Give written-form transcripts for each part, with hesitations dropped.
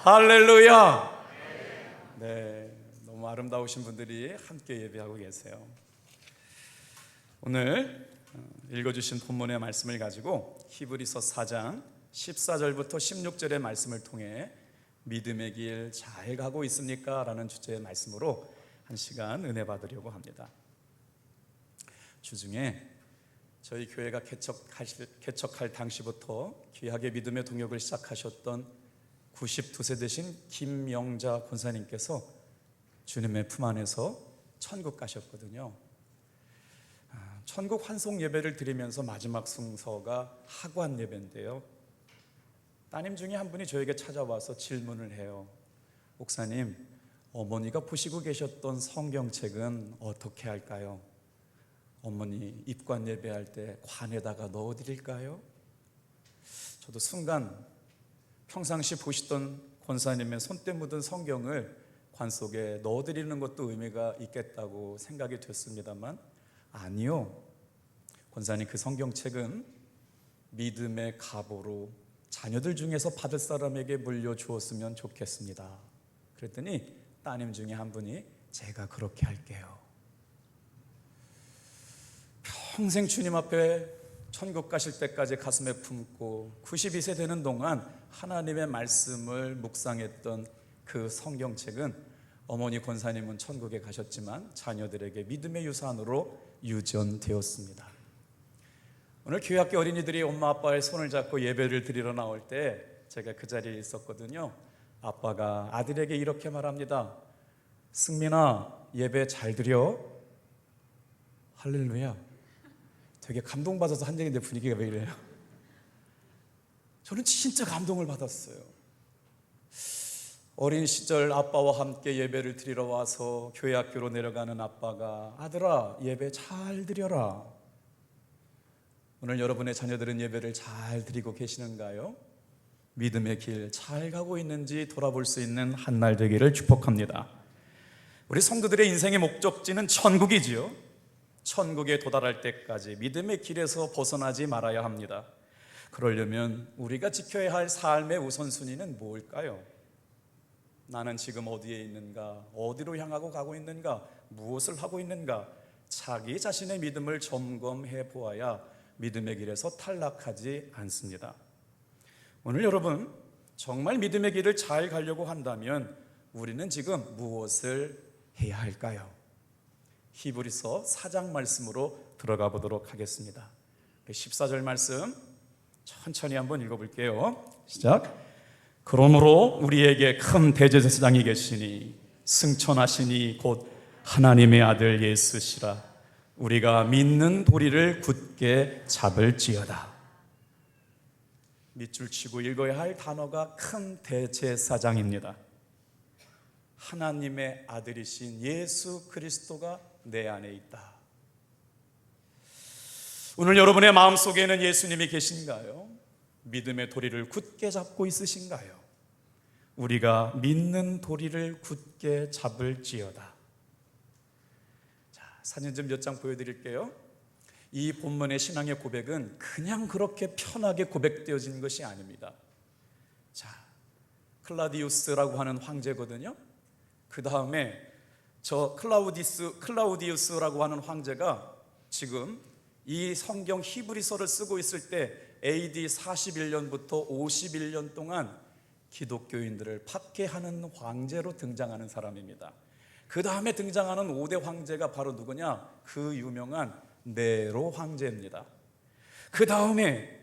할렐루야. 네, 너무 아름다우신 분들이 함께 예배하고 계세요. 오늘 읽어주신 본문의 말씀을 가지고 히브리서 4장 14절부터 16절의 말씀을 통해 믿음의 길 잘 가고 있습니까? 라는 주제의 말씀으로 한 시간 은혜 받으려고 합니다. 주중에 저희 교회가 개척할 당시부터 귀하게 믿음의 동역을 시작하셨던 92세 되신 김영자 권사님께서 주님의 품 안에서 천국 가셨거든요. 천국 환송 예배를 드리면서 마지막 순서가 하관 예배인데요, 따님 중에 한 분이 저에게 찾아와서 질문을 해요. 목사님, 어머니가 보시고 계셨던 성경책은 어떻게 할까요? 어머니 입관 예배할 때 관에다가 넣어드릴까요? 저도 순간 평상시 보시던 권사님의 손때 묻은 성경을 관 속에 넣어드리는 것도 의미가 있겠다고 생각이 됐습니다만, 아니요, 권사님, 그 성경책은 믿음의 갑오로 자녀들 중에서 받을 사람에게 물려주었으면 좋겠습니다. 그랬더니 따님 중에 한 분이 제가 그렇게 할게요. 평생 주님 앞에 천국 가실 때까지 가슴에 품고 92세 되는 동안 하나님의 말씀을 묵상했던 그 성경책은 어머니 권사님은 천국에 가셨지만 자녀들에게 믿음의 유산으로 유전되었습니다. 오늘 교회학교 어린이들이 엄마 아빠의 손을 잡고 예배를 드리러 나올 때 제가 그 자리에 있었거든요. 아빠가 아들에게 이렇게 말합니다. 승민아, 예배 잘 드려? 할렐루야. 되게 감동받아서 한 얘기인데 분위기가 왜 이래요? 저는 진짜 감동을 받았어요. 어린 시절 아빠와 함께 예배를 드리러 와서 교회 학교로 내려가는 아빠가 아들아, 예배 잘 드려라. 오늘 여러분의 자녀들은 예배를 잘 드리고 계시는가요? 믿음의 길 잘 가고 있는지 돌아볼 수 있는 한 날 되기를 축복합니다. 우리 성도들의 인생의 목적지는 천국이지요. 천국에 도달할 때까지 믿음의 길에서 벗어나지 말아야 합니다. 그러려면 우리가 지켜야 할 삶의 우선순위는 뭘까요? 나는 지금 어디에 있는가? 어디로 향하고 가고 있는가? 무엇을 하고 있는가? 자기 자신의 믿음을 점검해 보아야 믿음의 길에서 탈락하지 않습니다. 오늘 여러분, 정말 믿음의 길을 잘 가려고 한다면 우리는 지금 무엇을 해야 할까요? 히브리서 4장 말씀으로 들어가 보도록 하겠습니다. 14절 말씀 천천히 한번 읽어볼게요. 시작. 그러므로 우리에게 큰 대제사장이 계시니 승천하시니 곧 하나님의 아들 예수시라. 우리가 믿는 도리를 굳게 잡을지어다. 밑줄 치고 읽어야 할 단어가 큰 대제사장입니다. 하나님의 아들이신 예수 그리스도가 내 안에 있다. 오늘 여러분의 마음속에는 예수님이 계신가요? 믿음의 도리를 굳게 잡고 있으신가요? 우리가 믿는 도리를 굳게 잡을지어다. 자, 사진 좀 몇 장 보여드릴게요. 이 본문의 신앙의 고백은 그냥 그렇게 편하게 고백되어진 것이 아닙니다. 자, 클라우디우스라고 하는 황제거든요. 그 다음에 저 클라우디우스라고 하는 황제가 지금 이 성경 히브리서를 쓰고 있을 때 AD 41년부터 51년 동안 기독교인들을 박해하는 황제로 등장하는 사람입니다. 그 다음에 등장하는 5대 황제가 바로 누구냐? 그 유명한 네로 황제입니다. 그 다음에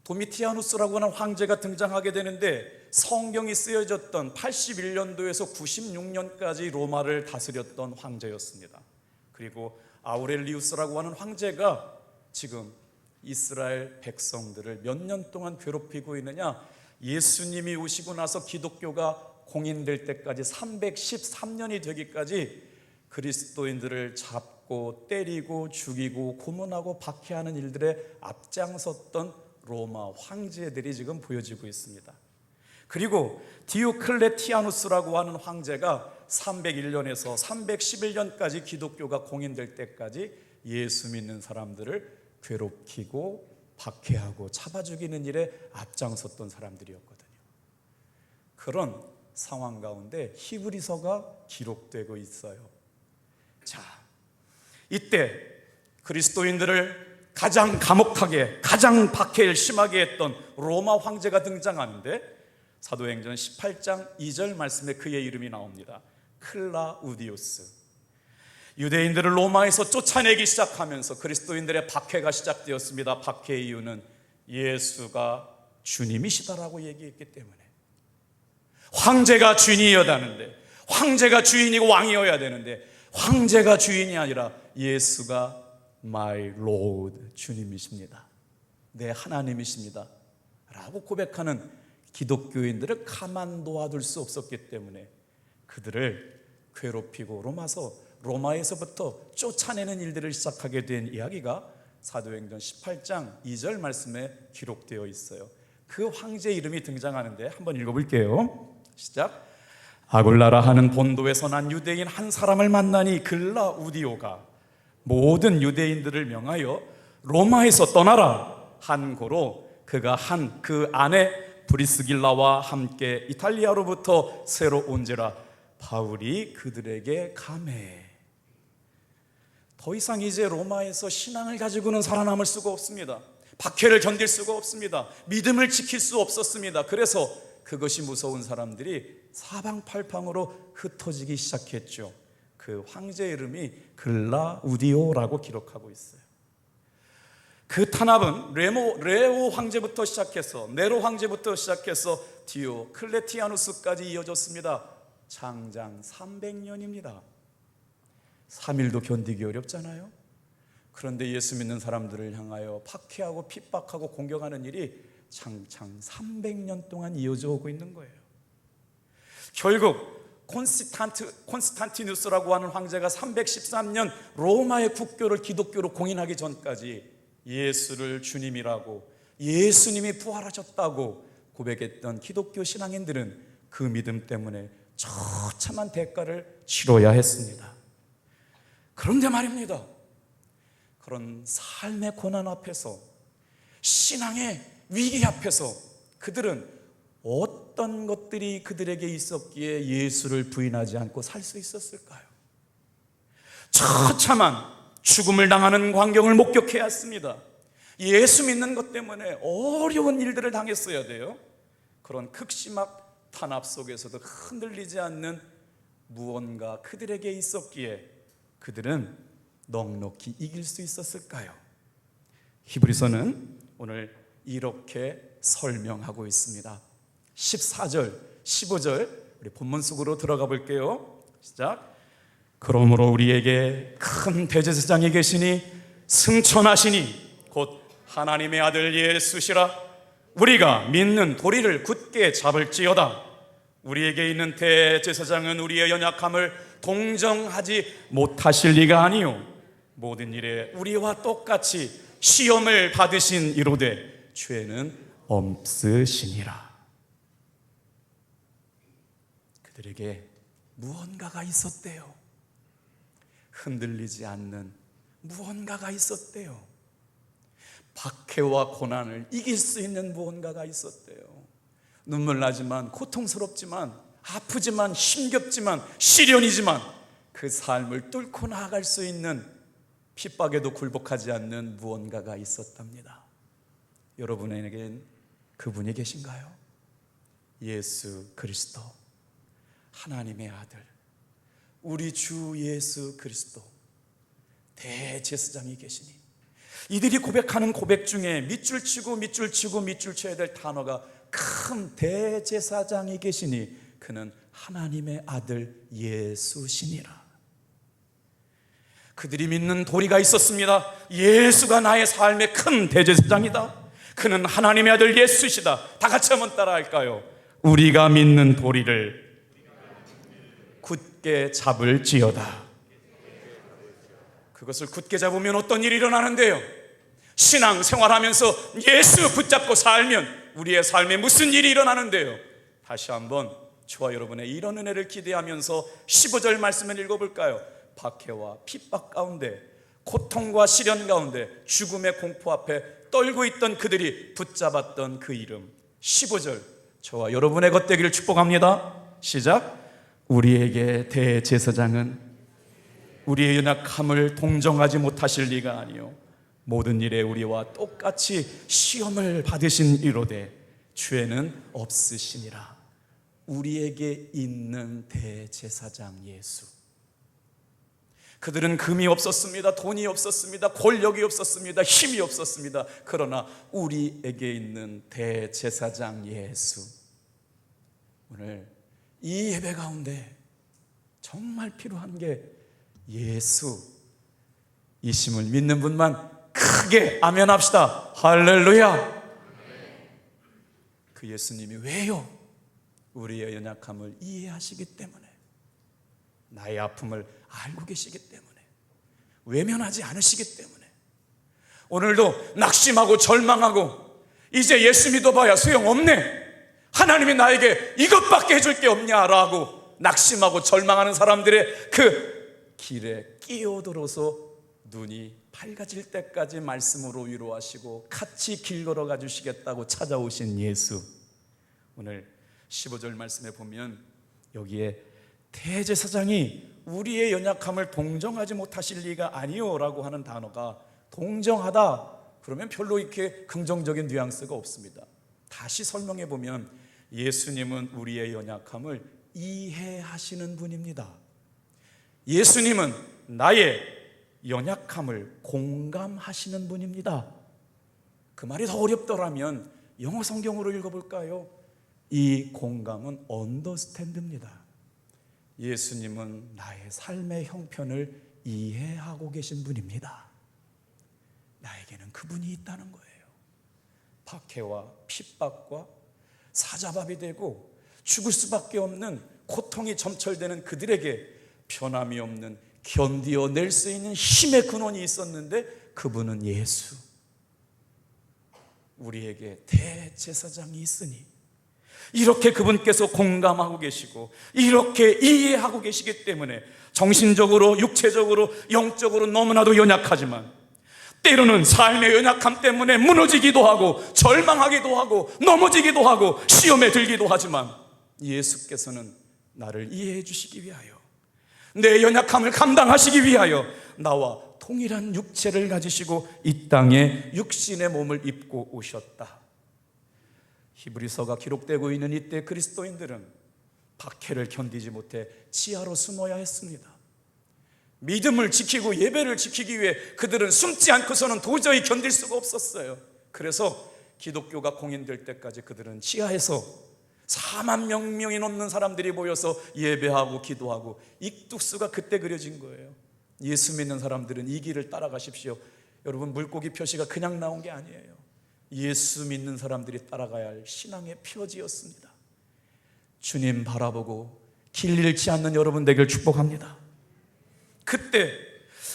도미티아누스라고 하는 황제가 등장하게 되는데 성경이 쓰여졌던 81년도에서 96년까지 로마를 다스렸던 황제였습니다. 그리고 아우렐리우스라고 하는 황제가 지금 이스라엘 백성들을 몇 년 동안 괴롭히고 있느냐? 예수님이 오시고 나서 기독교가 공인될 때까지 313년이 되기까지 그리스도인들을 잡고 때리고 죽이고 고문하고 박해하는 일들에 앞장섰던 로마 황제들이 지금 보여지고 있습니다. 그리고 디오클레티아누스라고 하는 황제가 301년에서 311년까지 기독교가 공인될 때까지 예수 믿는 사람들을 괴롭히고 박해하고 잡아 죽이는 일에 앞장섰던 사람들이었거든요. 그런 상황 가운데 히브리서가 기록되고 있어요. 자, 이때 그리스도인들을 가장 감옥하게, 가장 박해를 심하게 했던 로마 황제가 등장하는데 사도행전 18장 2절 말씀에 그의 이름이 나옵니다. 클라우디우스. 유대인들을 로마에서 쫓아내기 시작하면서 그리스도인들의 박해가 시작되었습니다. 박해의 이유는 예수가 주님이시다라고 얘기했기 때문에, 황제가 주인이어야하는데, 황제가 주인이고 왕이어야 되는데 황제가 주인이 아니라 예수가 My Lord, 주님이십니다, 내 하나님이십니다 라고 고백하는 기독교인들을 가만 놓아둘 수 없었기 때문에 그들을 괴롭히고 로마에서부터 쫓아내는 일들을 시작하게 된 이야기가 사도행전 18장 2절 말씀에 기록되어 있어요. 그 황제 이름이 등장하는데 한번 읽어볼게요. 시작. 아굴라라 하는 본도에서 난 유대인 한 사람을 만나니 글라우디오가 모든 유대인들을 명하여 로마에서 떠나라 한 고로 그가 한 그 아내 브리스길라와 함께 이탈리아로부터 새로 온지라 바울이 그들에게 감해. 더 이상 이제 로마에서 신앙을 가지고는 살아남을 수가 없습니다. 박해를 견딜 수가 없습니다. 믿음을 지킬 수 없었습니다. 그래서 그것이 무서운 사람들이 사방팔방으로 흩어지기 시작했죠. 그 황제 이름이 글라우디오라고 기록하고 있어요. 그 탄압은 레오 황제부터 시작해서 네로 황제부터 시작해서 디오 클레티아누스까지 이어졌습니다. 장장 300년입니다. 3일도 견디기 어렵잖아요. 그런데 예수 믿는 사람들을 향하여 박해하고 핍박하고 공격하는 일이 장장 300년 동안 이어져 오고 있는 거예요. 결국 콘스탄티누스라고 하는 황제가 313년 로마의 국교를 기독교로 공인하기 전까지 예수를 주님이라고, 예수님이 부활하셨다고 고백했던 기독교 신앙인들은 그 믿음 때문에 처참한 대가를 치러야 했습니다. 그런데 말입니다, 그런 삶의 고난 앞에서, 신앙의 위기 앞에서 그들은 어떤 것들이 그들에게 있었기에 예수를 부인하지 않고 살 수 있었을까요? 처참한 죽음을 당하는 광경을 목격해야 했습니다. 예수 믿는 것 때문에 어려운 일들을 당했어야 돼요. 그런 극심한 탄압 속에서도 흔들리지 않는 무언가 그들에게 있었기에 그들은 넉넉히 이길 수 있었을까요? 히브리서는 오늘 이렇게 설명하고 있습니다. 14절, 15절 우리 본문 속으로 들어가 볼게요. 시작. 그러므로 우리에게 큰 대제사장이 계시니 승천하시니 곧 하나님의 아들 예수시라. 우리가 믿는 도리를 굳게 잡을지어다. 우리에게 있는 대제사장은 우리의 연약함을 동정하지 못하실 리가 아니요 모든 일에 우리와 똑같이 시험을 받으신 이로되 죄는 없으시니라. 그들에게 무언가가 있었대요. 흔들리지 않는 무언가가 있었대요. 박해와 고난을 이길 수 있는 무언가가 있었대요. 눈물 나지만, 고통스럽지만, 아프지만, 힘겹지만, 시련이지만 그 삶을 뚫고 나아갈 수 있는, 핍박에도 굴복하지 않는 무언가가 있었답니다. 여러분에겐 그분이 계신가요? 예수 그리스도, 하나님의 아들, 우리 주 예수 그리스도 대제사장이 계시니, 이들이 고백하는 고백 중에 밑줄 치고 쳐야 될 단어가 큰 대제사장이 계시니 그는 하나님의 아들 예수시니라. 그들이 믿는 도리가 있었습니다. 예수가 나의 삶의 큰 대제사장이다. 그는 하나님의 아들 예수시다. 다 같이 한번 따라할까요? 우리가 믿는 도리를 굳게 잡을지어다. 그것을 굳게 잡으면 어떤 일이 일어나는데요? 신앙 생활하면서 예수 붙잡고 살면 우리의 삶에 무슨 일이 일어나는데요? 다시 한번 저와 여러분의 이런 은혜를 기대하면서 15절 말씀을 읽어볼까요? 박해와 핍박 가운데, 고통과 시련 가운데, 죽음의 공포 앞에 떨고 있던 그들이 붙잡았던 그 이름, 15절 저와 여러분의 것 되기를 축복합니다. 시작. 우리에게 대제사장은 우리의 연약함을 동정하지 못하실 리가 아니요 모든 일에 우리와 똑같이 시험을 받으신 이로되 죄는 없으시니라. 우리에게 있는 대제사장 예수. 그들은 금이 없었습니다. 돈이 없었습니다. 권력이 없었습니다. 힘이 없었습니다. 그러나 우리에게 있는 대제사장 예수. 오늘 이 예배 가운데 정말 필요한 게 예수이심을 믿는 분만 크게 아멘 합시다. 할렐루야. 그 예수님이 왜요? 우리의 연약함을 이해하시기 때문에, 나의 아픔을 알고 계시기 때문에, 외면하지 않으시기 때문에, 오늘도 낙심하고 절망하고 이제 예수 믿어봐야 소용없네, 하나님이 나에게 이것밖에 해줄 게 없냐라고 낙심하고 절망하는 사람들의 그 길에 끼어들어서 눈이 밝아질 때까지 말씀으로 위로하시고 같이 길 걸어가 주시겠다고 찾아오신 예수. 오늘 15절 말씀에 보면 여기에 대제사장이 우리의 연약함을 동정하지 못하실 리가 아니요 라고 하는 단어가, 동정하다 그러면 별로 이렇게 긍정적인 뉘앙스가 없습니다. 다시 설명해 보면 예수님은 우리의 연약함을 이해하시는 분입니다. 예수님은 나의 연약함을 공감하시는 분입니다. 그 말이 더 어렵더라면 영어 성경으로 읽어볼까요? 이 공감은 언더스탠드입니다. 예수님은 나의 삶의 형편을 이해하고 계신 분입니다. 나에게는 그분이 있다는 거예요. 박해와 핍박과 사자밥이 되고 죽을 수밖에 없는 고통이 점철되는 그들에게 변함이 없는 견디어낼 수 있는 힘의 근원이 있었는데 그분은 예수. 우리에게 대제사장이 있으니 이렇게 그분께서 공감하고 계시고 이렇게 이해하고 계시기 때문에 정신적으로, 육체적으로, 영적으로 너무나도 연약하지만 때로는 삶의 연약함 때문에 무너지기도 하고 절망하기도 하고 넘어지기도 하고 시험에 들기도 하지만 예수께서는 나를 이해해 주시기 위하여, 내 연약함을 감당하시기 위하여 나와 동일한 육체를 가지시고 이 땅에 육신의 몸을 입고 오셨다. 히브리서가 기록되고 있는 이때 그리스도인들은 박해를 견디지 못해 지하로 숨어야 했습니다. 믿음을 지키고 예배를 지키기 위해 그들은 숨지 않고서는 도저히 견딜 수가 없었어요. 그래서 기독교가 공인될 때까지 그들은 지하에서 4만 명이 넘는 사람들이 모여서 예배하고 기도하고, 익뚝수가 그때 그려진 거예요. 예수 믿는 사람들은 이 길을 따라가십시오. 여러분, 물고기 표시가 그냥 나온 게 아니에요. 예수 믿는 사람들이 따라가야 할 신앙의 표지였습니다. 주님 바라보고 길 잃지 않는 여러분 되길 축복합니다. 그때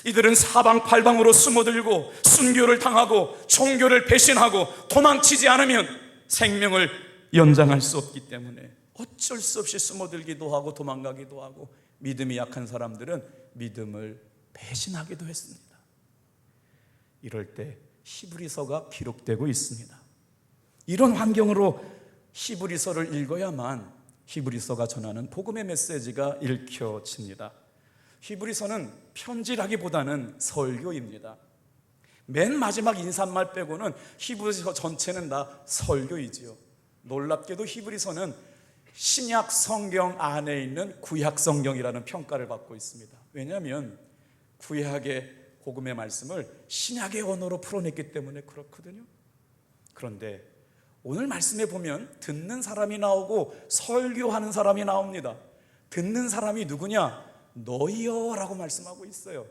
이들은 사방팔방으로 숨어들고 순교를 당하고 종교를 배신하고 도망치지 않으면 생명을 연장할 수 없기 때문에 어쩔 수 없이 숨어들기도 하고 도망가기도 하고, 믿음이 약한 사람들은 믿음을 배신하기도 했습니다. 이럴 때 히브리서가 기록되고 있습니다. 이런 환경으로 히브리서를 읽어야만 히브리서가 전하는 복음의 메시지가 읽혀집니다. 히브리서는 편지라기보다는 설교입니다. 맨 마지막 인사말 빼고는 히브리서 전체는 다 설교이지요. 놀랍게도 히브리서는 신약 성경 안에 있는 구약 성경이라는 평가를 받고 있습니다. 왜냐하면 구약의 복음의 말씀을 신약의 언어로 풀어냈기 때문에 그렇거든요. 그런데 오늘 말씀에 보면 듣는 사람이 나오고 설교하는 사람이 나옵니다. 듣는 사람이 누구냐? 너희여 라고 말씀하고 있어요.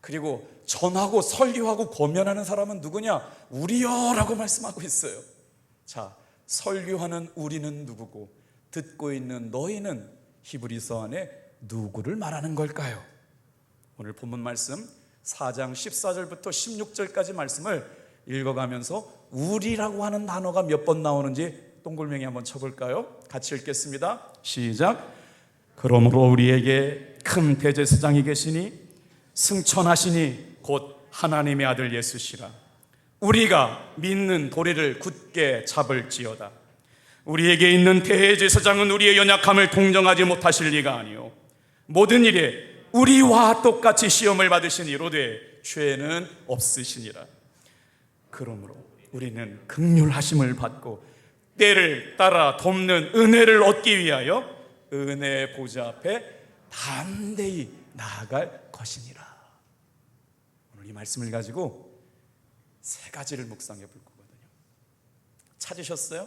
그리고 전하고 설교하고 권면하는 사람은 누구냐? 우리여 라고 말씀하고 있어요. 자, 설교하는 우리는 누구고 듣고 있는 너희는 히브리서 안에 누구를 말하는 걸까요? 오늘 본문 말씀 4장 14절부터 16절까지 말씀을 읽어가면서 우리라고 하는 단어가 몇 번 나오는지 동글명이 한번 쳐볼까요? 같이 읽겠습니다. 시작. 그러므로 우리에게 큰 대제사장이 계시니 승천하시니 곧 하나님의 아들 예수시라. 우리가 믿는 도리를 굳게 잡을지어다. 우리에게 있는 대제사장은 우리의 연약함을 동정하지 못하실 리가 아니요 모든 일에 우리와 똑같이 시험을 받으신 이로되 죄는 없으시니라. 그러므로 우리는 긍휼하심을 받고 때를 따라 돕는 은혜를 얻기 위하여 은혜의 보좌 앞에 담대히 나아갈 것이니라. 오늘 이 말씀을 가지고 세 가지를 묵상해 볼 거거든요. 찾으셨어요?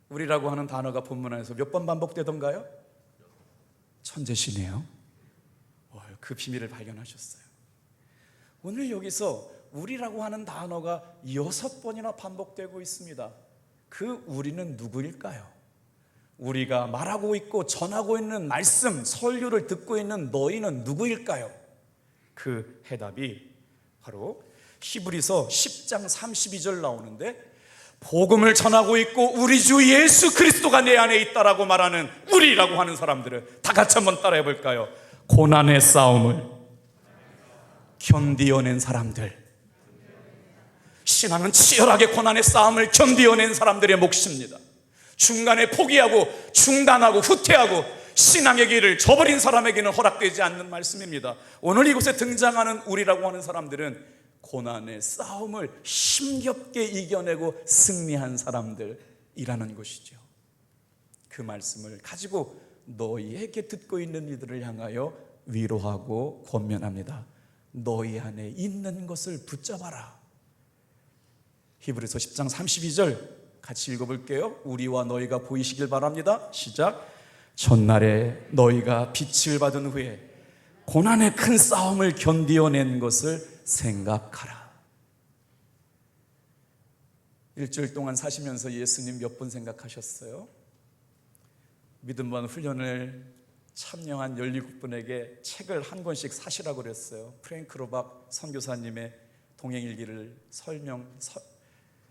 우리라고 하는 단어가 본문 안에서 몇 번 반복되던가요? 천재시네요. 그 비밀을 발견하셨어요. 오늘 여기서 우리라고 하는 단어가 6번이나 반복되고 있습니다. 그 우리는 누구일까요? 우리가 말하고 있고 전하고 있는 말씀, 설교를 듣고 있는 너희는 누구일까요? 그 해답이 바로 히브리서 10장 32절 나오는데, 복음을 전하고 있고 우리 주 예수 그리스도가 내 안에 있다라고 말하는 우리라고 하는 사람들을 다 같이 한번 따라해 볼까요? 고난의 싸움을 견디어낸 사람들. 신앙은 치열하게 고난의 싸움을 견디어낸 사람들의 몫입니다. 중간에 포기하고 중단하고 후퇴하고 신앙의 길을 저버린 사람에게는 허락되지 않는 말씀입니다. 오늘 이곳에 등장하는 우리라고 하는 사람들은 고난의 싸움을 힘겹게 이겨내고 승리한 사람들이라는 것이죠. 그 말씀을 가지고 너희에게 듣고 있는 이들을 향하여 위로하고 권면합니다. 너희 안에 있는 것을 붙잡아라. 히브리서 10장 32절 같이 읽어볼게요. 우리와 너희가 보이시길 바랍니다. 시작. 전날에 너희가 빛을 받은 후에 고난의 큰 싸움을 견디어낸 것을 생각하라. 일주일 동안 사시면서 예수님 몇 분 생각하셨어요? 믿음반 훈련을 참여한 17분에게 책을 한 권씩 사시라고 그랬어요. 프랭크 로박 선교사님의 동행일기를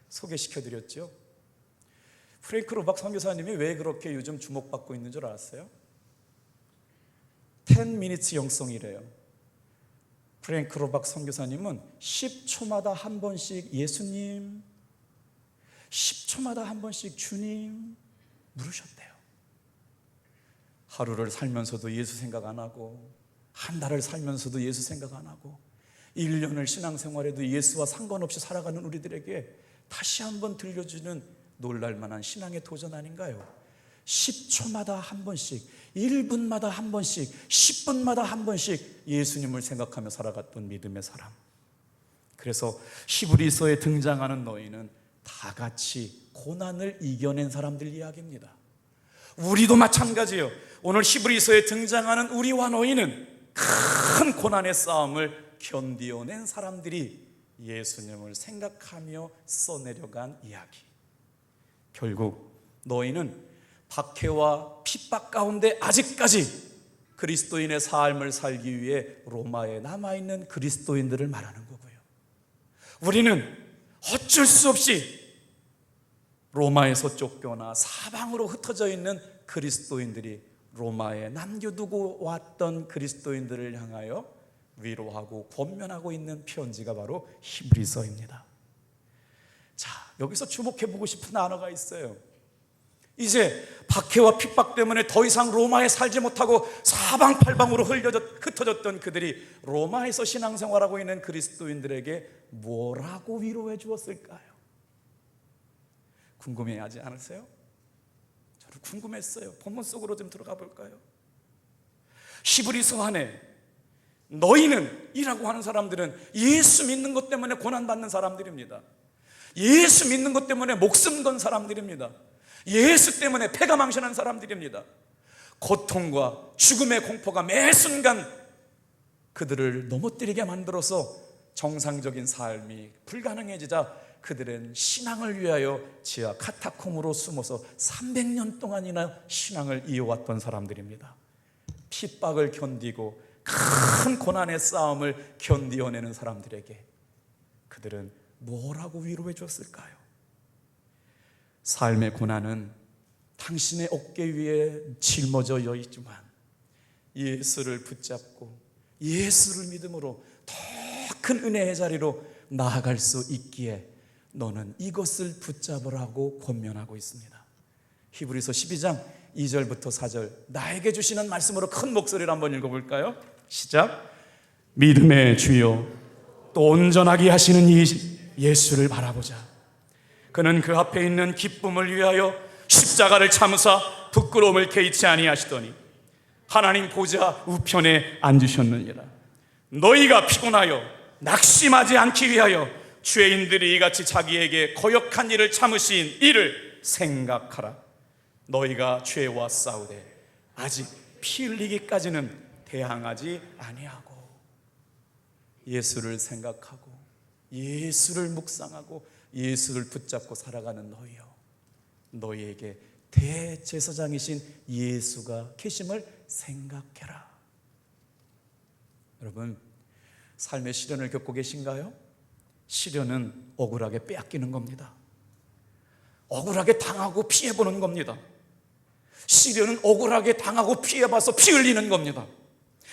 소개시켜드렸죠. 프랭크 로박 선교사님이 왜 그렇게 요즘 주목받고 있는 줄 아세요? 10 minutes 영성이래요. 프랭크 로박 선교사님은 10초마다 한 번씩 예수님, 10초마다 한 번씩 주님 물으셨대요. 하루를 살면서도 예수 생각 안 하고, 한 달을 살면서도 예수 생각 안 하고, 1년을 신앙생활에도 예수와 상관없이 살아가는 우리들에게 다시 한번 들려주는 놀랄만한 신앙의 도전 아닌가요? 10초마다 한 번씩, 1분마다 한 번씩, 10분마다 한 번씩 예수님을 생각하며 살아갔던 믿음의 사람. 그래서 히브리서에 등장하는 너희는 다 같이 고난을 이겨낸 사람들 이야기입니다. 우리도 마찬가지예요. 오늘 히브리서에 등장하는 우리와 너희는 큰 고난의 싸움을 견디어낸 사람들이 예수님을 생각하며 써내려간 이야기. 결국 너희는 박해와 핍박 가운데 아직까지 그리스도인의 삶을 살기 위해 로마에 남아있는 그리스도인들을 말하는 거고요. 우리는 어쩔 수 없이 로마에서 쫓겨나 사방으로 흩어져 있는 그리스도인들이 로마에 남겨두고 왔던 그리스도인들을 향하여 위로하고 권면하고 있는 편지가 바로 히브리서입니다. 자, 여기서 주목해보고 싶은 단어가 있어요. 이제 박해와 핍박 때문에 더 이상 로마에 살지 못하고 사방팔방으로 흩어졌던 그들이 로마에서 신앙생활하고 있는 그리스도인들에게 뭐라고 위로해 주었을까요? 궁금해하지 않으세요? 저도 궁금했어요. 본문 속으로 좀 들어가 볼까요? 히브리서 안에 너희는 이라고 하는 사람들은 예수 믿는 것 때문에 고난받는 사람들입니다. 예수 믿는 것 때문에 목숨 건 사람들입니다. 예수 때문에 패가 망신한 사람들입니다. 고통과 죽음의 공포가 매 순간 그들을 넘어뜨리게 만들어서 정상적인 삶이 불가능해지자 그들은 신앙을 위하여 지하 카타콤으로 숨어서 300년 동안이나 신앙을 이어왔던 사람들입니다. 핍박을 견디고 큰 고난의 싸움을 견디어내는 사람들에게 그들은 뭐라고 위로해 줬을까요? 삶의 고난은 당신의 어깨 위에 짊어져 있지만 예수를 붙잡고 예수를 믿음으로 더 큰 은혜의 자리로 나아갈 수 있기에 너는 이것을 붙잡으라고 권면하고 있습니다. 히브리서 12장 2절부터 4절 나에게 주시는 말씀으로 큰 목소리로 한번 읽어볼까요? 시작. 믿음의 주요 또 온전하게 하시는 이 예수를 바라보자. 그는 그 앞에 있는 기쁨을 위하여 십자가를 참으사 부끄러움을 개의치 아니하시더니 하나님 보좌 우편에 앉으셨느니라. 너희가 피곤하여 낙심하지 않기 위하여 죄인들이 이같이 자기에게 거역한 일을 참으신 이를 생각하라. 너희가 죄와 싸우되 아직 피 흘리기까지는 대항하지 아니하고. 예수를 생각하고 예수를 묵상하고 예수를 붙잡고 살아가는 너희여, 너희에게 대제사장이신 예수가 계심을 생각해라. 여러분, 삶의 시련을 겪고 계신가요? 시련은 억울하게 빼앗기는 겁니다. 억울하게 당하고 피해보는 겁니다. 시련은 억울하게 당하고 피해봐서 피 흘리는 겁니다.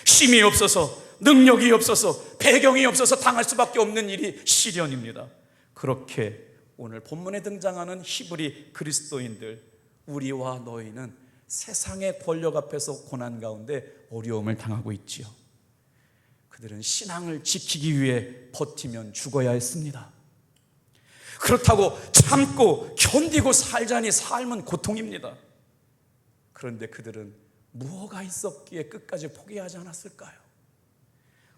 힘이 없어서, 능력이 없어서, 배경이 없어서 당할 수밖에 없는 일이 시련입니다. 그렇게 오늘 본문에 등장하는 히브리 그리스도인들, 우리와 너희는 세상의 권력 앞에서 고난 가운데 어려움을 당하고 있지요. 그들은 신앙을 지키기 위해 버티면 죽어야 했습니다. 그렇다고 참고 견디고 살자니 삶은 고통입니다. 그런데 그들은 무엇가 있었기에 끝까지 포기하지 않았을까요?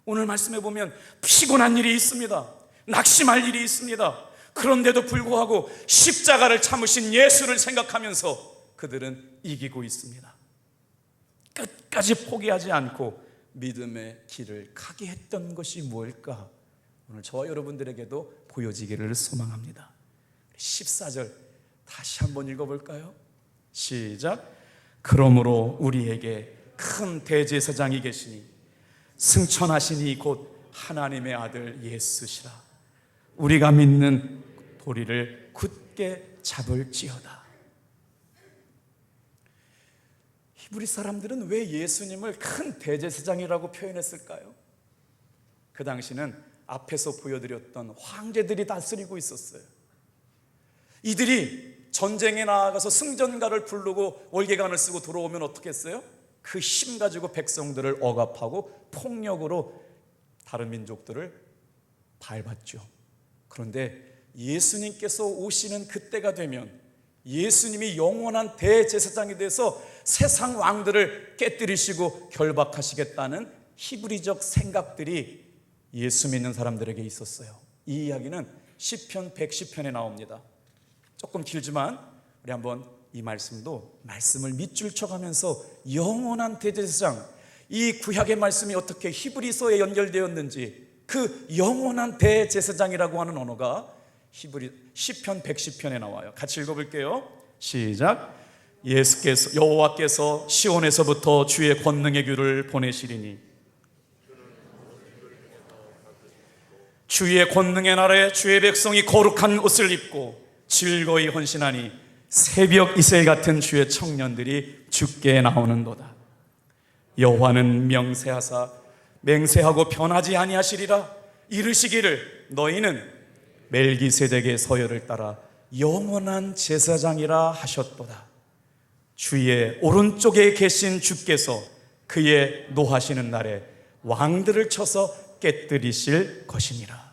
오늘 말씀해 보면 피곤한 일이 있습니다. 낙심할 일이 있습니다. 그런데도 불구하고 십자가를 참으신 예수를 생각하면서 그들은 이기고 있습니다. 끝까지 포기하지 않고 믿음의 길을 가게 했던 것이 무엇일까? 오늘 저와 여러분들에게도 보여지기를 소망합니다. 14절 다시 한번 읽어볼까요? 시작. 그러므로 우리에게 큰 대제사장이 계시니 승천하시니 곧 하나님의 아들 예수시라. 우리가 믿는 도리를 굳게 잡을지어다. 히브리 사람들은 왜 예수님을 큰 대제사장이라고 표현했을까요? 그 당시는 앞에서 보여드렸던 황제들이 다스리고 있었어요. 이들이 전쟁에 나아가서 승전가를 부르고 월계관을 쓰고 돌아오면 어떻게 했어요? 그 힘 가지고 백성들을 억압하고 폭력으로 다른 민족들을 밟았죠. 그런데 예수님께서 오시는 그때가 되면 예수님이 영원한 대제사장이 돼서 세상 왕들을 깨뜨리시고 결박하시겠다는 히브리적 생각들이 예수 믿는 사람들에게 있었어요. 이 이야기는 시편 110편에 나옵니다. 조금 길지만 우리 한번 이 말씀을 밑줄 쳐가면서 영원한 대제사장, 이 구약의 말씀이 어떻게 히브리서에 연결되었는지, 그 영원한 대제사장이라고 하는 언어가 시편 110편에 나와요. 같이 읽어볼게요. 시작. 여호와께서 시온에서부터 주의 권능의 규를 보내시리니 주의 권능의 날에 주의 백성이 거룩한 옷을 입고 즐거이 헌신하니 새벽 이슬 같은 주의 청년들이 주께 나오는도다. 여호와는 명세하사 맹세하고 변하지 아니하시리라. 이르시기를 너희는 멜기세덱의 서열을 따라 영원한 제사장이라 하셨도다. 주의 오른쪽에 계신 주께서 그의 노하시는 날에 왕들을 쳐서 깨뜨리실 것이니라.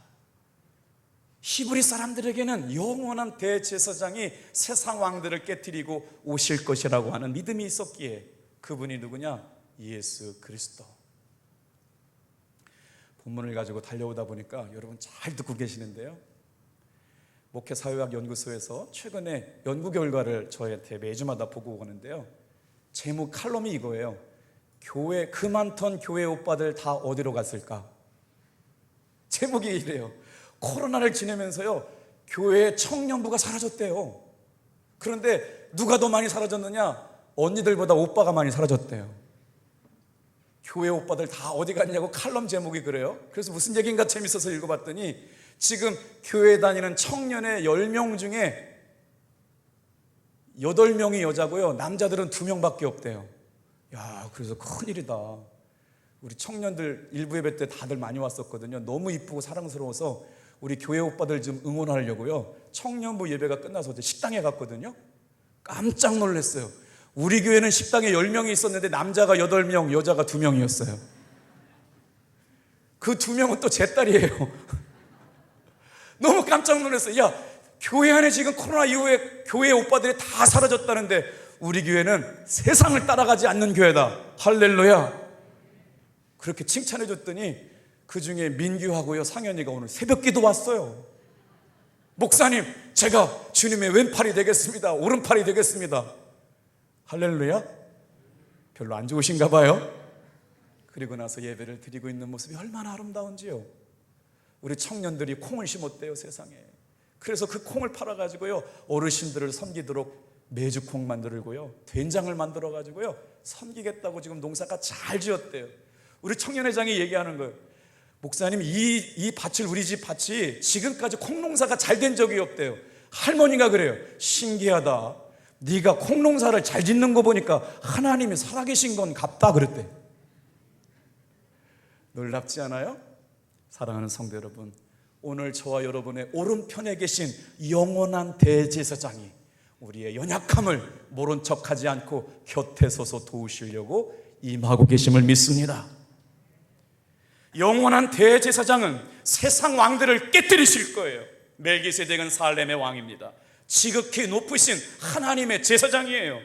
히브리 사람들에게는 영원한 대제사장이 세상 왕들을 깨뜨리고 오실 것이라고 하는 믿음이 있었기에 그분이 누구냐? 예수 그리스도. 본문을 가지고 달려오다 보니까 여러분 잘 듣고 계시는데요, 목회사회학 연구소에서 최근에 연구 결과를 저한테 매주마다 보고 오는데요, 제목 칼럼이 이거예요. 교회 그 많던 교회 오빠들 다 어디로 갔을까? 제목이 이래요. 코로나를 지내면서요, 교회의 청년부가 사라졌대요. 그런데 누가 더 많이 사라졌느냐? 언니들보다 오빠가 많이 사라졌대요. 교회 오빠들 다 어디 갔냐고 칼럼 제목이 그래요. 그래서 무슨 얘기인가 재밌어서 읽어봤더니 지금 교회 다니는 청년의 10명 중에 8명이 여자고요, 남자들은 2명밖에 없대요. 야, 그래서 큰일이다. 우리 청년들 일부 예배 때 다들 많이 왔었거든요. 너무 이쁘고 사랑스러워서 우리 교회 오빠들 좀 응원하려고요, 청년부 예배가 끝나서 어제 식당에 갔거든요. 깜짝 놀랐어요. 우리 교회는 식당에 10명이 있었는데 남자가 8명, 여자가 2명이었어요. 그 2명은 또 제 딸이에요. 너무 깜짝 놀랐어요. 야, 교회 안에 지금 코로나 이후에 교회 오빠들이 다 사라졌다는데 우리 교회는 세상을 따라가지 않는 교회다. 할렐루야. 그렇게 칭찬해 줬더니 그 중에 민규하고요, 상현이가 오늘 새벽기도 왔어요. 목사님, 제가 주님의 왼팔이 되겠습니다. 오른팔이 되겠습니다. 할렐루야. 별로 안 좋으신가 봐요. 그리고 나서 예배를 드리고 있는 모습이 얼마나 아름다운지요. 우리 청년들이 콩을 심었대요, 세상에. 그래서 그 콩을 팔아가지고요, 어르신들을 섬기도록 메주콩 만들고요, 된장을 만들어가지고요, 섬기겠다고 지금 농사가 잘 지었대요. 우리 청년회장이 얘기하는 거예요. 목사님, 이 밭을, 우리 집 밭이 지금까지 콩농사가 잘 된 적이 없대요. 할머니가 그래요. 신기하다. 네가 콩농사를 잘 짓는 거 보니까 하나님이 살아계신 건 같다 그랬대. 놀랍지 않아요? 사랑하는 성도 여러분, 오늘 저와 여러분의 오른편에 계신 영원한 대제사장이 우리의 연약함을 모른 척하지 않고 곁에 서서 도우시려고 임하고 계심을 믿습니다. 영원한 대제사장은 세상 왕들을 깨뜨리실 거예요. 멜기세덱은 살렘의 왕입니다. 지극히 높으신 하나님의 제사장이에요.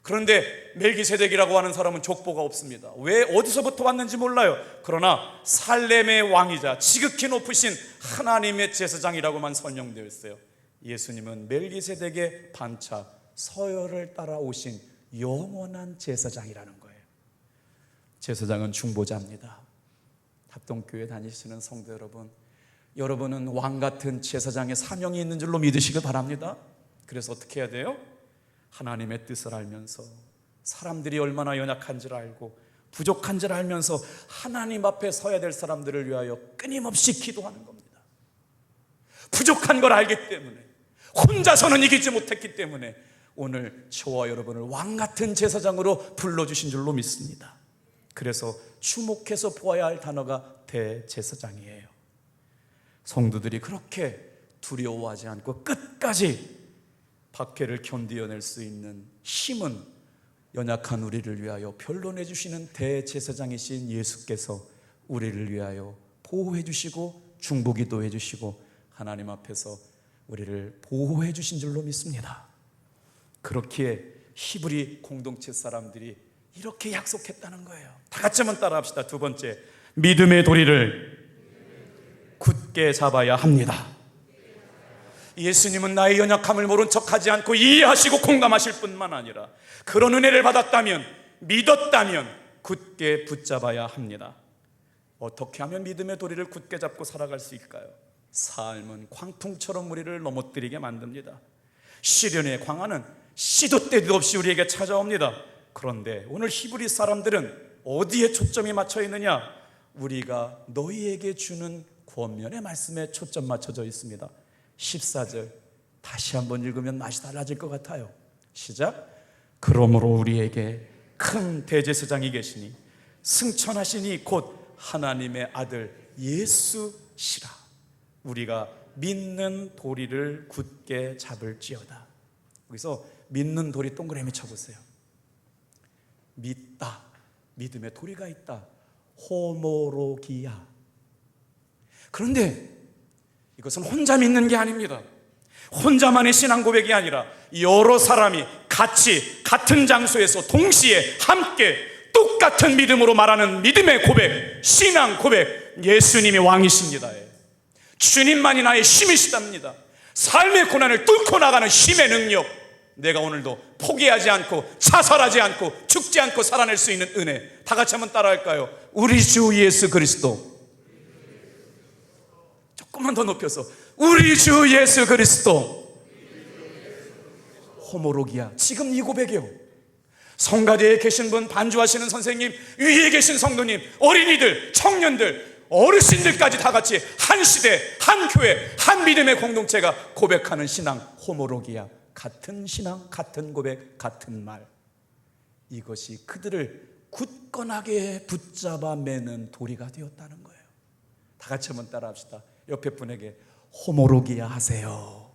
그런데 멜기세덱이라고 하는 사람은 족보가 없습니다. 왜, 어디서부터 왔는지 몰라요. 그러나 살렘의 왕이자 지극히 높으신 하나님의 제사장이라고만 설명되어 있어요. 예수님은 멜기세덱의 반차 서열을 따라오신 영원한 제사장이라는 거예요. 제사장은 중보자입니다. 합동교회 다니시는 성도 여러분, 여러분은 왕같은 제사장의 사명이 있는 줄로 믿으시길 바랍니다. 그래서 어떻게 해야 돼요? 하나님의 뜻을 알면서, 사람들이 얼마나 연약한지를 알고 부족한지를 알면서 하나님 앞에 서야 될 사람들을 위하여 끊임없이 기도하는 겁니다. 부족한 걸 알기 때문에, 혼자서는 이기지 못했기 때문에 오늘 저와 여러분을 왕같은 제사장으로 불러주신 줄로 믿습니다. 그래서 주목해서 보아야 할 단어가 대제사장이에요. 성도들이 그렇게 두려워하지 않고 끝까지 박해를 견디어낼 수 있는 힘은 연약한 우리를 위하여 변론해 주시는 대제사장이신 예수께서 우리를 위하여 보호해 주시고 중보기도 해주시고 하나님 앞에서 우리를 보호해 주신 줄로 믿습니다. 그렇기에 히브리 공동체 사람들이 이렇게 약속했다는 거예요. 다 같이 한번 따라합시다. 두 번째, 믿음의 도리를 굳게 잡아야 합니다. 예수님은 나의 연약함을 모른 척하지 않고 이해하시고 공감하실 뿐만 아니라 그런 은혜를 받았다면, 믿었다면 굳게 붙잡아야 합니다. 어떻게 하면 믿음의 도리를 굳게 잡고 살아갈 수 있을까요? 삶은 광풍처럼 우리를 넘어뜨리게 만듭니다. 시련의 광화는 시도 때도 없이 우리에게 찾아옵니다. 그런데 오늘 히브리 사람들은 어디에 초점이 맞춰 있느냐? 우리가 너희에게 주는 권면의 말씀에 초점 맞춰져 있습니다. 14절 다시 한번 읽으면 맛이 달라질 것 같아요. 시작. 그러므로 우리에게 큰 대제사장이 계시니 승천하시니 곧 하나님의 아들 예수시라. 우리가 믿는 도리를 굳게 잡을지어다. 여기서 믿는 도리 동그라미 쳐보세요. 믿다, 믿음의 도리가 있다. 호모로기야. 그런데 이것은 혼자 믿는 게 아닙니다. 혼자만의 신앙 고백이 아니라 여러 사람이 같이 같은 장소에서 동시에 함께 똑같은 믿음으로 말하는 믿음의 고백, 신앙 고백. 예수님이 왕이십니다. 주님만이 나의 힘이시답니다. 삶의 고난을 뚫고 나가는 힘의 능력, 내가 오늘도 포기하지 않고 자살하지 않고 죽지 않고 살아낼 수 있는 은혜. 다 같이 한번 따라할까요? 우리 주 예수 그리스도. 조금만 더 높여서 우리 주 예수 그리스도. 호모로기야. 지금 이 고백이요. 성가대에 계신 분, 반주하시는 선생님, 위에 계신 성도님, 어린이들, 청년들, 어르신들까지 다 같이 한 시대, 한 교회, 한 믿음의 공동체가 고백하는 신앙, 호모로기야. 같은 신앙, 같은 고백, 같은 말. 이것이 그들을 굳건하게 붙잡아 매는 도리가 되었다는 거예요. 다 같이 한번 따라합시다. 옆에 분에게 호모로기야 하세요.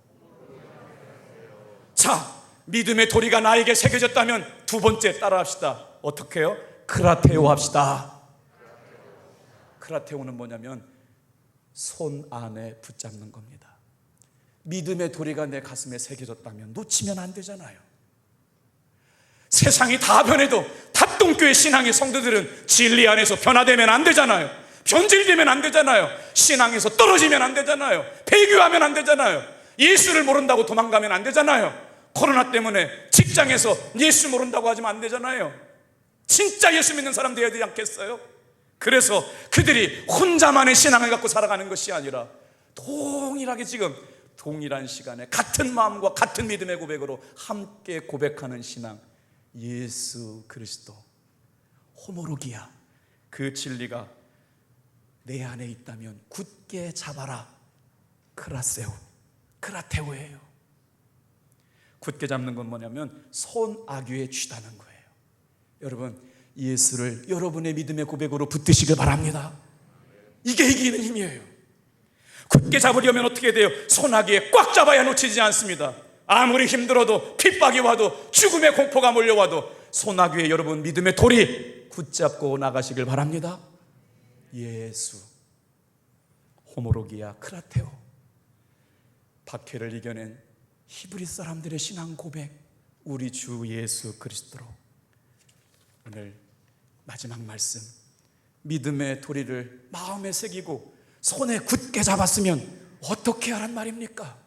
자, 믿음의 도리가 나에게 새겨졌다면 두 번째 따라합시다. 어떻게 해요? 크라테오 합시다. 크라테오는 뭐냐면 손 안에 붙잡는 겁니다. 믿음의 도리가 내 가슴에 새겨졌다면 놓치면 안 되잖아요. 세상이 다 변해도 탑동교회 신앙의 성도들은 진리 안에서 변화되면 안 되잖아요. 변질되면 안 되잖아요. 신앙에서 떨어지면 안 되잖아요. 배교하면 안 되잖아요. 예수를 모른다고 도망가면 안 되잖아요. 코로나 때문에 직장에서 예수 모른다고 하지면 안 되잖아요. 진짜 예수 믿는 사람 되어야 되지 않겠어요? 그래서 그들이 혼자만의 신앙을 갖고 살아가는 것이 아니라 동일하게 지금 동일한 시간에 같은 마음과 같은 믿음의 고백으로 함께 고백하는 신앙, 예수 그리스도, 호모로기야, 그 진리가 내 안에 있다면 굳게 잡아라. 크라테오예요. 굳게 잡는 건 뭐냐면 손아귀에 쥐다는 거예요. 여러분, 예수를 여러분의 믿음의 고백으로 붙드시길 바랍니다. 이게 이기는 힘이에요. 굳게 잡으려면 어떻게 돼요? 손아귀에 꽉 잡아야 놓치지 않습니다. 아무리 힘들어도 핍박이 와도 죽음의 공포가 몰려와도 손아귀에 여러분 믿음의 돌이 붙잡고 나가시길 바랍니다. 예수, 호모로기야, 크라테오. 박해를 이겨낸 히브리 사람들의 신앙 고백, 우리 주 예수 그리스도로. 오늘 마지막 말씀, 믿음의 도리를 마음에 새기고 손에 굳게 잡았으면 어떻게 하란 말입니까?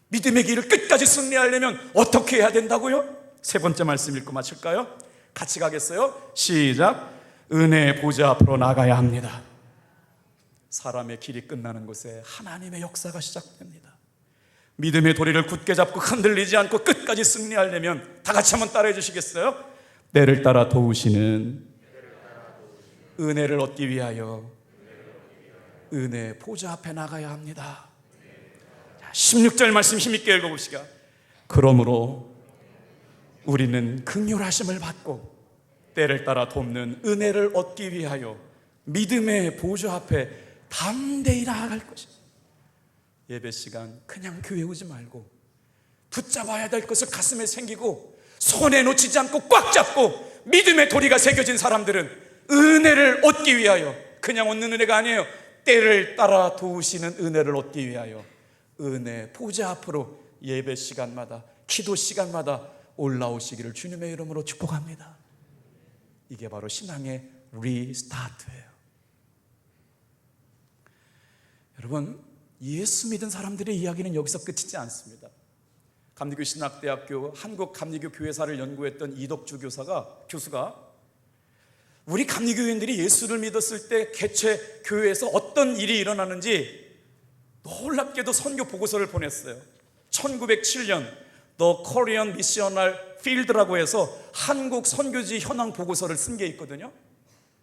믿음의 길을 끝까지 승리하려면 어떻게 해야 된다고요? 세 번째 말씀 읽고 마칠까요? 같이 가겠어요? 시작. 은혜의 보좌 앞으로 나가야 합니다. 사람의 길이 끝나는 곳에 하나님의 역사가 시작됩니다. 믿음의 도리를 굳게 잡고 흔들리지 않고 끝까지 승리하려면 다 같이 한번 따라해 주시겠어요? 때를 따라 도우시는 은혜를 얻기 위하여 은혜 보좌 앞에 나가야 합니다. 16절 말씀 힘있게 읽어봅시다. 그러므로 우리는 긍휼하심을 받고 때를 따라 돕는 은혜를 얻기 위하여 믿음의 보좌 앞에 담대히 나아갈 것입니다. 예배 시간 그냥 교회 오지 말고 붙잡아야 될 것을 가슴에 생기고 손에 놓치지 않고 꽉 잡고 믿음의 도리가 새겨진 사람들은 은혜를 얻기 위하여, 그냥 얻는 은혜가 아니에요. 때를 따라 도우시는 은혜를 얻기 위하여 은혜 보좌 앞으로 예배 시간마다 기도 시간마다 올라오시기를 주님의 이름으로 축복합니다. 이게 바로 신앙의 리스타트예요. 여러분, 예수 믿은 사람들의 이야기는 여기서 끝이지 않습니다. 감리교 신학대학교 한국 감리교 교회사를 연구했던 이덕주 교수가 우리 감리교인들이 예수를 믿었을 때 개최 교회에서 어떤 일이 일어나는지 놀랍게도 선교 보고서를 보냈어요. 1907년 The Korean Missional Field라고 해서 한국 선교지 현황 보고서를 쓴 게 있거든요.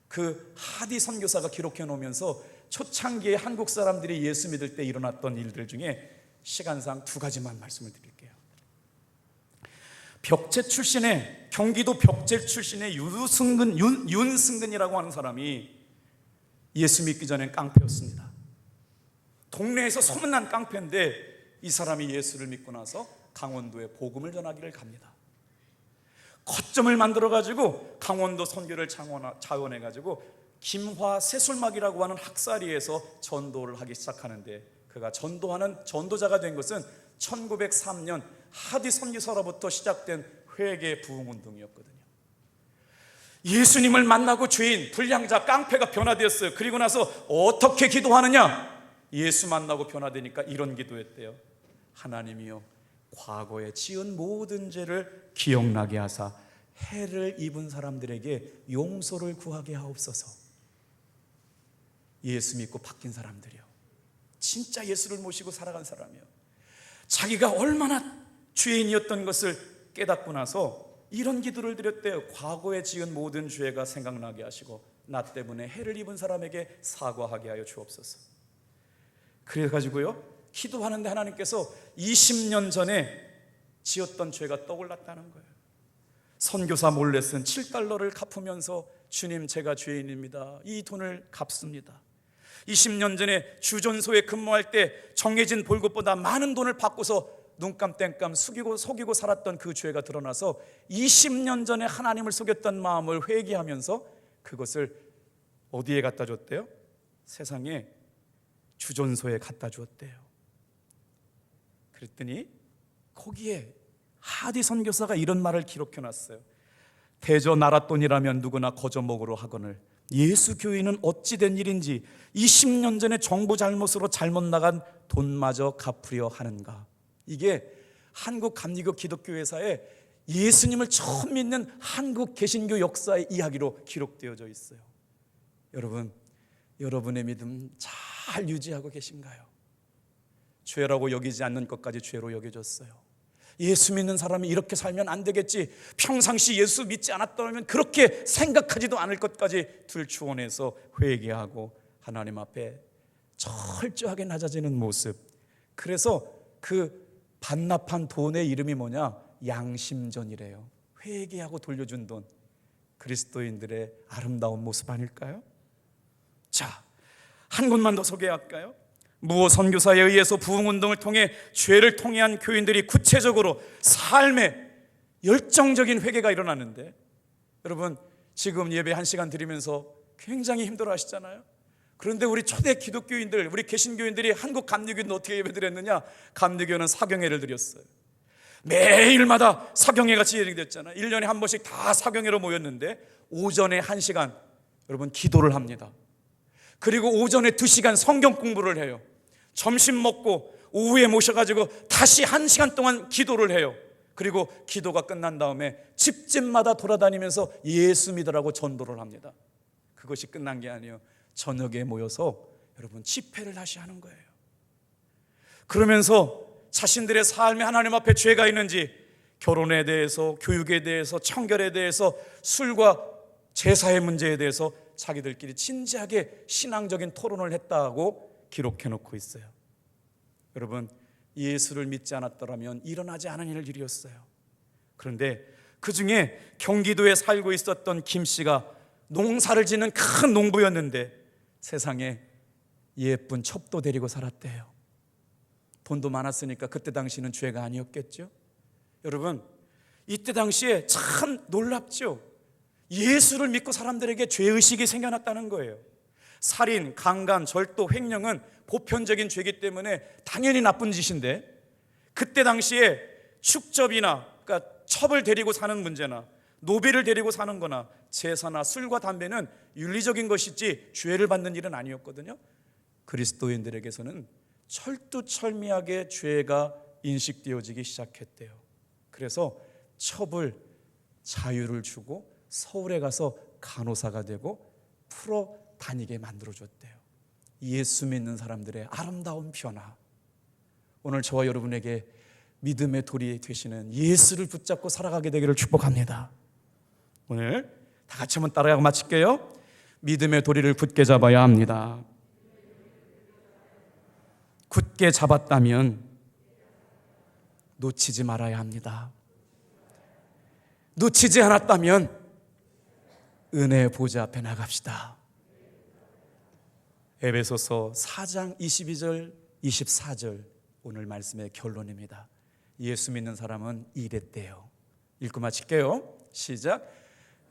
그 하디 선교사가 기록해 놓으면서 초창기에 한국 사람들이 예수 믿을 때 일어났던 일들 중에 시간상 두 가지만 말씀을 드릴게요. 경기도 벽제 출신의 윤승근이라고 하는 사람이 예수 믿기 전엔 깡패였습니다. 동네에서 소문난 깡패인데 이 사람이 예수를 믿고 나서 강원도에 복음을 전하기를 갑니다. 거점을 만들어가지고 강원도 선교를 자원해가지고 김화 새술막이라고 하는 학사리에서 전도를 하기 시작하는데, 그가 전도하는 전도자가 된 것은 1903년 하디 선교사로부터 시작된 회개 부흥 운동이었거든요. 예수님을 만나고 죄인, 불량자, 깡패가 변화되었어요. 그리고 나서 어떻게 기도하느냐? 예수 만나고 변화되니까 이런 기도했대요. 하나님이여, 과거에 지은 모든 죄를 기억나게 하사 해를 입은 사람들에게 용서를 구하게 하옵소서. 예수 믿고 바뀐 사람들이요, 진짜 예수를 모시고 살아간 사람이요, 자기가 얼마나 죄인이었던 것을 깨닫고 나서 이런 기도를 드렸대요. 과거에 지은 모든 죄가 생각나게 하시고 나 때문에 해를 입은 사람에게 사과하게 하여 주옵소서. 그래가지고요, 기도하는데 하나님께서 20년 전에 지었던 죄가 떠올랐다는 거예요. 선교사 몰래 쓴 $7를 갚으면서 주님, 제가 죄인입니다. 이 돈을 갚습니다. 20년 전에 주전소에 근무할 때 정해진 월급보다 많은 돈을 받고서 눈감 땡감 속이고 살았던 그 죄가 드러나서 20년 전에 하나님을 속였던 마음을 회개하면서 그것을 어디에 갖다 줬대요? 세상에 주전소에 갖다 주었대요. 그랬더니 거기에 하디 선교사가 이런 말을 기록해 놨어요. 대저 나라 돈이라면 누구나 거저 먹으러 하거늘 예수 교인은 어찌 된 일인지 20년 전에 정부 잘못으로 잘못 나간 돈마저 갚으려 하는가. 이게 한국 감리교 기독교회사에 예수님을 처음 믿는 한국 개신교 역사의 이야기로 기록되어져 있어요. 여러분, 여러분의 믿음 잘 유지하고 계신가요? 죄라고 여기지 않는 것까지 죄로 여겨졌어요. 예수 믿는 사람이 이렇게 살면 안 되겠지, 평상시 예수 믿지 않았다면 그렇게 생각하지도 않을 것까지 들추어내서 회개하고 하나님 앞에 철저하게 낮아지는 모습. 그래서 그 반납한 돈의 이름이 뭐냐? 양심전이래요. 회개하고 돌려준 돈. 그리스도인들의 아름다운 모습 아닐까요? 자, 한 곳만 더 소개할까요? 무호 선교사에 의해서 부흥운동을 통해 죄를 통해한 교인들이 구체적으로 삶에 열정적인 회개가 일어나는데, 여러분 지금 예배 1시간 드리면서 굉장히 힘들어 하시잖아요. 그런데 우리 초대 기독교인들, 우리 개신교인들이 한국 감리교는 어떻게 예배 드렸느냐? 감리교는 사경회를 드렸어요. 매일마다 사경회가 진행이 됐잖아요. 1년에 한 번씩 다 사경회로 모였는데 오전에 1시간 여러분 기도를 합니다. 그리고 오전에 2시간 성경 공부를 해요. 점심 먹고 오후에 모셔가지고 다시 1시간 동안 기도를 해요. 그리고 기도가 끝난 다음에 집집마다 돌아다니면서 예수 믿으라고 전도를 합니다. 그것이 끝난 게 아니에요. 저녁에 모여서 여러분 집회를 다시 하는 거예요. 그러면서 자신들의 삶에 하나님 앞에 죄가 있는지, 결혼에 대해서, 교육에 대해서, 청결에 대해서, 술과 제사의 문제에 대해서 자기들끼리 진지하게 신앙적인 토론을 했다고 기록해 놓고 있어요. 여러분, 예수를 믿지 않았더라면 일어나지 않은 일들이었어요. 그런데 그 중에 경기도에 살고 있었던 김 씨가 농사를 짓는 큰 농부였는데 세상에 예쁜 첩도 데리고 살았대요. 돈도 많았으니까 그때 당시는 죄가 아니었겠죠. 여러분, 이때 당시에 참 놀랍죠. 예수를 믿고 사람들에게 죄의식이 생겨났다는 거예요. 살인, 강간, 절도, 횡령은 보편적인 죄이기 때문에 당연히 나쁜 짓인데, 그때 당시에 축접이나 그러니까 첩을 데리고 사는 문제나 노비를 데리고 사는 거나 제사나 술과 담배는 윤리적인 것이지 죄를 받는 일은 아니었거든요. 그리스도인들에게서는 철두철미하게 죄가 인식되어지기 시작했대요. 그래서 첩을 자유를 주고 서울에 가서 간호사가 되고 풀어 다니게 만들어줬대요. 예수 믿는 사람들의 아름다운 변화. 오늘 저와 여러분에게 믿음의 돌이 되시는 예수를 붙잡고 살아가게 되기를 축복합니다. 오늘 다 같이 한번 따라하고 마칠게요. 믿음의 도리를 굳게 잡아야 합니다. 굳게 잡았다면 놓치지 말아야 합니다. 놓치지 않았다면 은혜의 보좌 앞에 나갑시다. 에베소서 4장 22절 24절 오늘 말씀의 결론입니다. 예수 믿는 사람은 이랬대요. 읽고 마칠게요. 시작.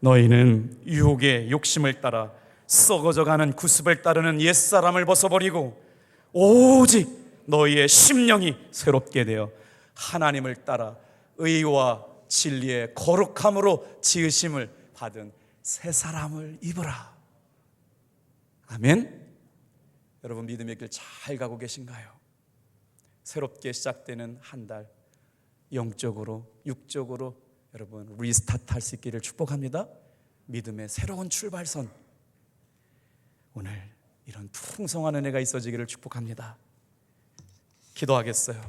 너희는 유혹의 욕심을 따라 썩어져가는 구습을 따르는 옛사람을 벗어버리고 오직 너희의 심령이 새롭게 되어 하나님을 따라 의와 진리의 거룩함으로 지으심을 받은 새 사람을 입으라. 아멘. 여러분 믿음의 길 잘 가고 계신가요? 새롭게 시작되는 한 달, 영적으로 육적으로 여러분 리스타트 할 수 있기를 축복합니다. 믿음의 새로운 출발선, 오늘 이런 풍성한 은혜가 있어지기를 축복합니다. 기도하겠어요.